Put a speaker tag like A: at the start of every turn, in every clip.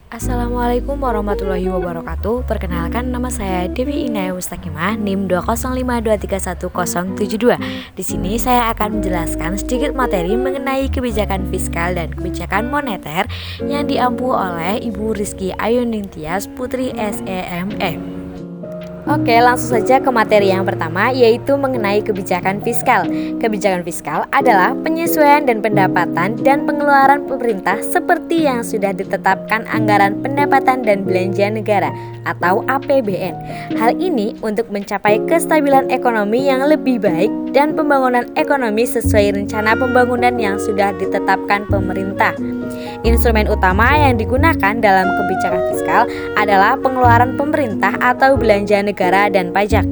A: Assalamualaikum warahmatullahi wabarakatuh. Perkenalkan, nama saya Dewi Inaya Mustakimah, NIM 205231072. Di sini saya akan menjelaskan sedikit materi mengenai kebijakan fiskal dan kebijakan moneter yang diampu oleh Ibu Rizky Ayunintias Putri SEME. Oke, langsung saja ke materi yang pertama, yaitu mengenai kebijakan fiskal. Kebijakan fiskal adalah penyesuaian dan pendapatan dan pengeluaran pemerintah seperti yang sudah ditetapkan anggaran pendapatan dan belanja negara atau APBN. Hal ini untuk mencapai kestabilan ekonomi yang lebih baik dan pembangunan ekonomi sesuai rencana pembangunan yang sudah ditetapkan pemerintah. Instrumen utama yang digunakan dalam kebijakan fiskal adalah pengeluaran pemerintah atau belanja negara dan pajak.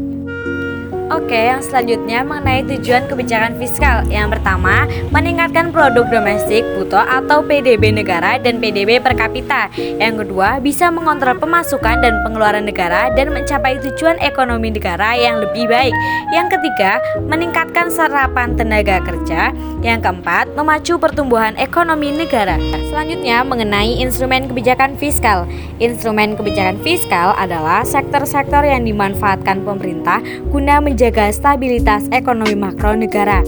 A: Oke, yang selanjutnya mengenai tujuan kebijakan fiskal. Yang pertama, meningkatkan produk domestik bruto atau PDB negara dan PDB per kapita. Yang kedua, bisa mengontrol pemasukan dan pengeluaran negara dan mencapai tujuan ekonomi negara yang lebih baik. Yang ketiga, meningkatkan serapan tenaga kerja. Yang keempat, memacu pertumbuhan ekonomi negara. Selanjutnya, mengenai instrumen kebijakan fiskal. Instrumen kebijakan fiskal adalah sektor-sektor yang dimanfaatkan pemerintah guna menjaga stabilitas ekonomi makro negara.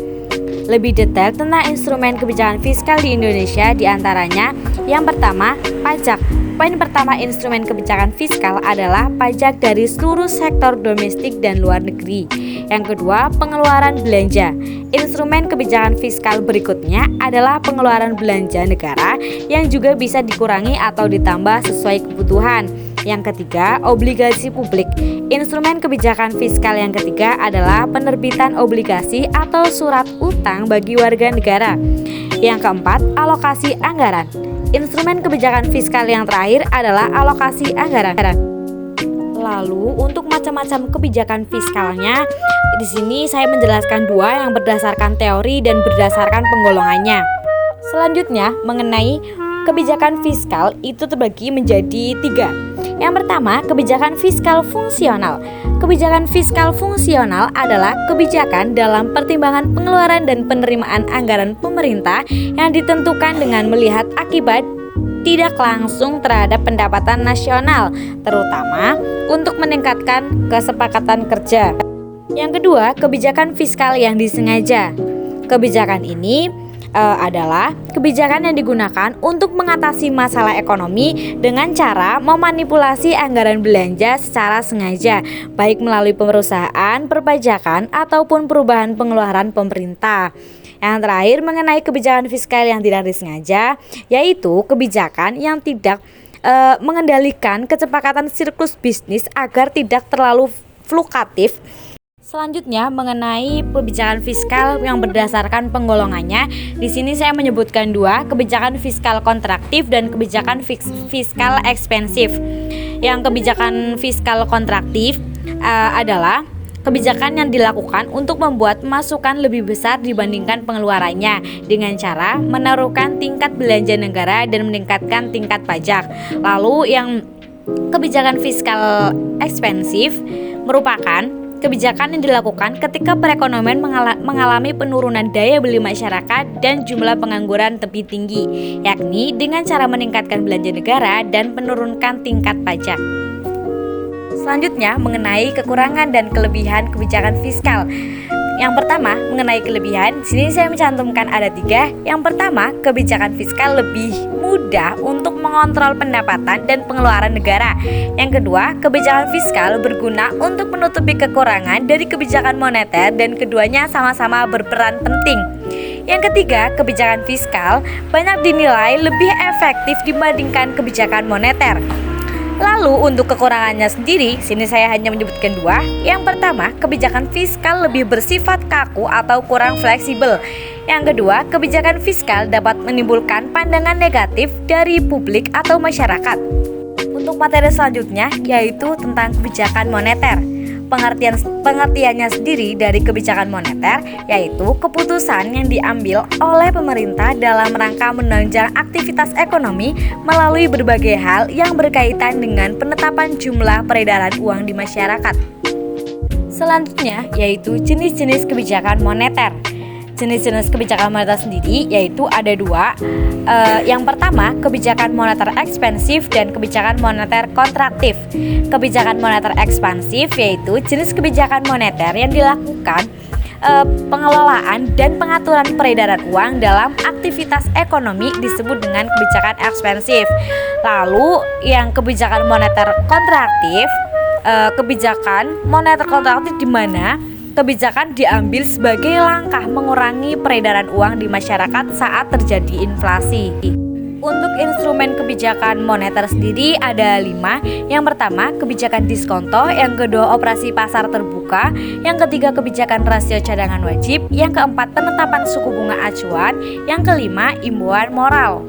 A: Lebih detail tentang instrumen kebijakan fiskal di Indonesia diantaranya, yang pertama, pajak. Poin pertama instrumen kebijakan fiskal adalah pajak dari seluruh sektor domestik dan luar negeri. Yang kedua, pengeluaran belanja. Instrumen kebijakan fiskal berikutnya adalah pengeluaran belanja negara yang juga bisa dikurangi atau ditambah sesuai kebutuhan. Yang ketiga, obligasi publik. Instrumen kebijakan fiskal yang ketiga adalah penerbitan obligasi atau surat utang bagi warga negara. Yang keempat, alokasi anggaran. Instrumen kebijakan fiskal yang terakhir adalah alokasi anggaran. Lalu untuk macam-macam kebijakan fiskalnya, di sini saya menjelaskan dua yang berdasarkan teori dan berdasarkan penggolongannya. Selanjutnya mengenai kebijakan fiskal itu terbagi menjadi tiga. Yang pertama, kebijakan fiskal fungsional. Kebijakan fiskal fungsional adalah kebijakan dalam pertimbangan pengeluaran dan penerimaan anggaran pemerintah yang ditentukan dengan melihat akibat tidak langsung terhadap pendapatan nasional, terutama untuk meningkatkan kesepakatan kerja. Yang kedua, kebijakan fiskal yang disengaja. Kebijakan ini adalah kebijakan yang digunakan untuk mengatasi masalah ekonomi dengan cara memanipulasi anggaran belanja secara sengaja, baik melalui perusahaan, perpajakan, ataupun perubahan pengeluaran pemerintah. Yang terakhir mengenai kebijakan fiskal yang tidak disengaja, yaitu kebijakan yang tidak mengendalikan kecepatan siklus bisnis agar tidak terlalu fluktuatif. Selanjutnya mengenai kebijakan fiskal yang berdasarkan penggolongannya, di sini saya menyebutkan dua, kebijakan fiskal kontraktif dan kebijakan fiskal ekspensif. Yang kebijakan fiskal kontraktif adalah kebijakan yang dilakukan untuk membuat masukan lebih besar dibandingkan pengeluarannya dengan cara menaruhkan tingkat belanja negara dan meningkatkan tingkat pajak. Lalu yang kebijakan fiskal ekspensif merupakan kebijakan yang dilakukan ketika perekonomian mengalami penurunan daya beli masyarakat dan jumlah pengangguran lebih tinggi, yakni dengan cara meningkatkan belanja negara dan menurunkan tingkat pajak. Selanjutnya mengenai kekurangan dan kelebihan kebijakan fiskal. Yang pertama, mengenai kelebihan, sini saya mencantumkan ada tiga. Yang pertama, kebijakan fiskal lebih mudah untuk mengontrol pendapatan dan pengeluaran negara. Yang kedua, kebijakan fiskal berguna untuk menutupi kekurangan dari kebijakan moneter dan keduanya sama-sama berperan penting. Yang ketiga, kebijakan fiskal banyak dinilai lebih efektif dibandingkan kebijakan moneter. Lalu untuk kekurangannya sendiri, sini saya hanya menyebutkan dua. Yang pertama, kebijakan fiskal lebih bersifat kaku atau kurang fleksibel. Yang kedua, kebijakan fiskal dapat menimbulkan pandangan negatif dari publik atau masyarakat. Untuk materi selanjutnya yaitu tentang kebijakan moneter. Pengertiannya sendiri dari kebijakan moneter yaitu keputusan yang diambil oleh pemerintah dalam rangka menunjang aktivitas ekonomi melalui berbagai hal yang berkaitan dengan penetapan jumlah peredaran uang di masyarakat. Selanjutnya yaitu jenis-jenis kebijakan moneter. jenis-jenis kebijakan moneter sendiri yaitu ada dua. Yang pertama, kebijakan moneter ekspansif dan kebijakan moneter kontraktif. Kebijakan moneter ekspansif yaitu jenis kebijakan moneter yang dilakukan pengelolaan dan pengaturan peredaran uang dalam aktivitas ekonomi disebut dengan kebijakan ekspansif. Lalu yang kebijakan moneter kontraktif, kebijakan moneter kontraktif di mana kebijakan diambil sebagai langkah mengurangi peredaran uang di masyarakat saat terjadi inflasi. Untuk instrumen kebijakan moneter sendiri ada 5. Yang pertama, kebijakan diskonto. Yang kedua, operasi pasar terbuka. Yang ketiga, kebijakan rasio cadangan wajib. Yang keempat, penetapan suku bunga acuan. Yang kelima, imbauan moral.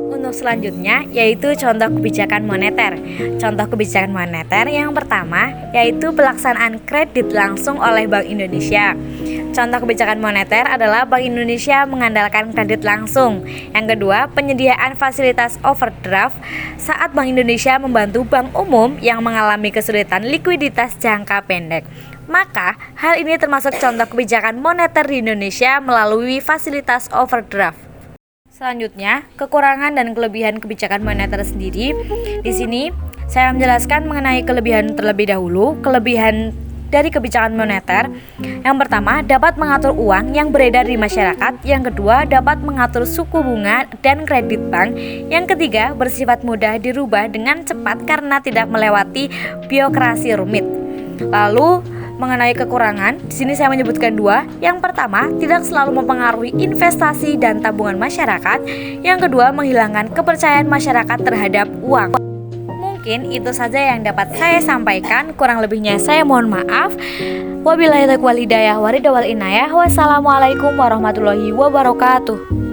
A: Untuk selanjutnya yaitu contoh kebijakan moneter. Contoh kebijakan moneter yang pertama yaitu pelaksanaan kredit langsung oleh Bank Indonesia. Contoh kebijakan moneter adalah Bank Indonesia mengandalkan kredit langsung. Yang kedua, penyediaan fasilitas overdraft saat Bank Indonesia membantu bank umum yang mengalami kesulitan likuiditas jangka pendek. Maka, hal ini termasuk contoh kebijakan moneter di Indonesia melalui fasilitas overdraft. Selanjutnya, kekurangan dan kelebihan kebijakan moneter sendiri. Di sini, saya menjelaskan mengenai kelebihan terlebih dahulu. Kelebihan dari kebijakan moneter, yang pertama, dapat mengatur uang yang beredar di masyarakat. Yang kedua, dapat mengatur suku bunga dan kredit bank. Yang ketiga, bersifat mudah dirubah dengan cepat karena tidak melewati birokrasi rumit. Lalu, mengenai kekurangan, di sini saya menyebutkan 2. Yang pertama, tidak selalu mempengaruhi investasi dan tabungan masyarakat. Yang kedua, menghilangkan kepercayaan masyarakat terhadap uang. Mungkin itu saja yang dapat saya sampaikan. Kurang lebihnya saya mohon maaf. Wabillahi taufiq wal hidayah. Wassalamualaikum warahmatullahi wabarakatuh.